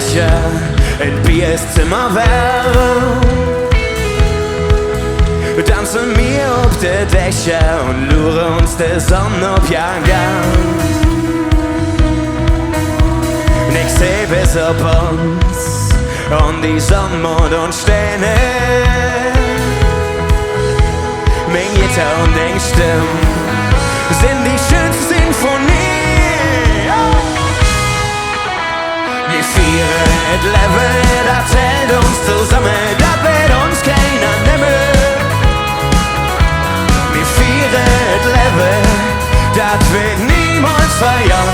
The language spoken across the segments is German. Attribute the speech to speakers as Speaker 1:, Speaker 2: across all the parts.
Speaker 1: Becher, ein Bier ist Zimmer wärm. Tanzen wir auf de Dächer und luren uns de Sonne auf ja gang. Ich seh bis auf uns und die Sonne und Sterne. Mein Gitter und den Stimmen sind die schönste Sinfonie. Wir feiern et Leben, das hält uns zusammen, das wird uns keiner nehmen. Wir feiern et Leben, das wird niemals feiern.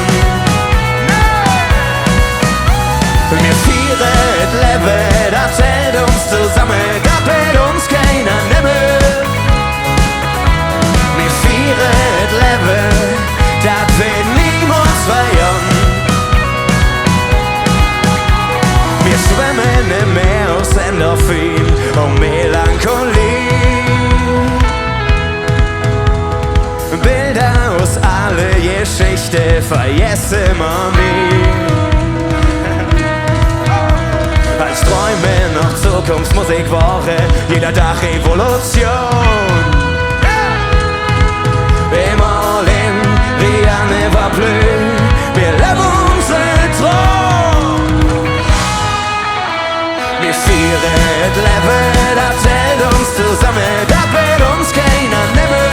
Speaker 1: Wir feiern et Leben, das hält uns zusammen, das wird uns keiner nehmen. Wir feiern et Leben, das wird niemals feiern. Wir schwimmen im Meer aus Endorphin und Melancholie. Bilder aus alle Geschichte vergessen wir nie. Als Träume noch Zukunftsmusik waren, jeder Tag Revolution. Immer in, rien ne va plus, wir leben unseren Traum. Wir feiern et Leben, das hält uns zusammen, das wird uns keiner nehmen.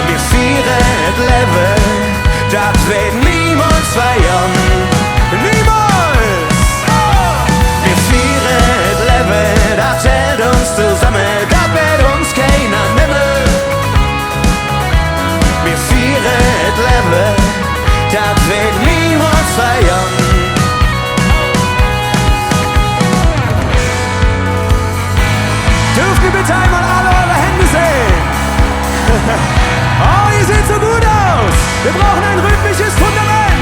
Speaker 1: Wir feiern et Leben, das wird niemals feiern. Niemals! Wir feiern et Leben, das hält uns zusammen, das wird uns keiner nehmen. Wir feiern et Leben, das wird niemals feiern. Dürft ihr bitte einmal alle eure Hände sehen? Oh, ihr seht so gut aus! Wir brauchen ein rhythmisches Fundament!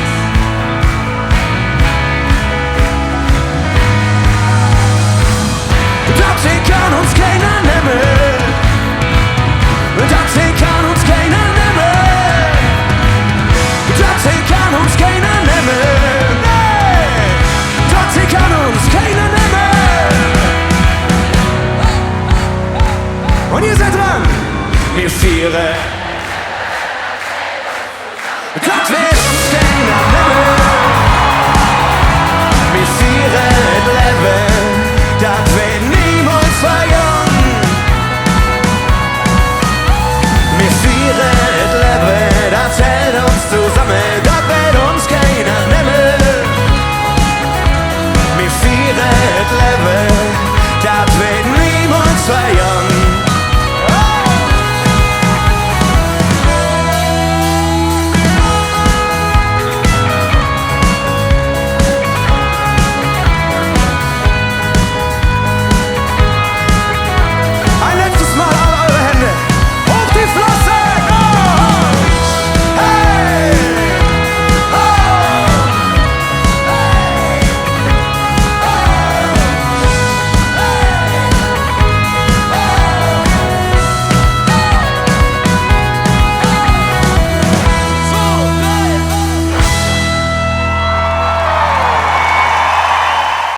Speaker 1: Das hier kann uns keiner nehmen! Das hier kann uns keiner nehmen! Das hier kann uns keiner nehmen! Nee! Das hier kann uns keiner nehmen! Und ihr seid dran! Wir feiern! Das wird uns keiner nehmen! Wir feiern et Leben, das wird niemals feiern! Wir feiern et Leben, das hält uns zusammen,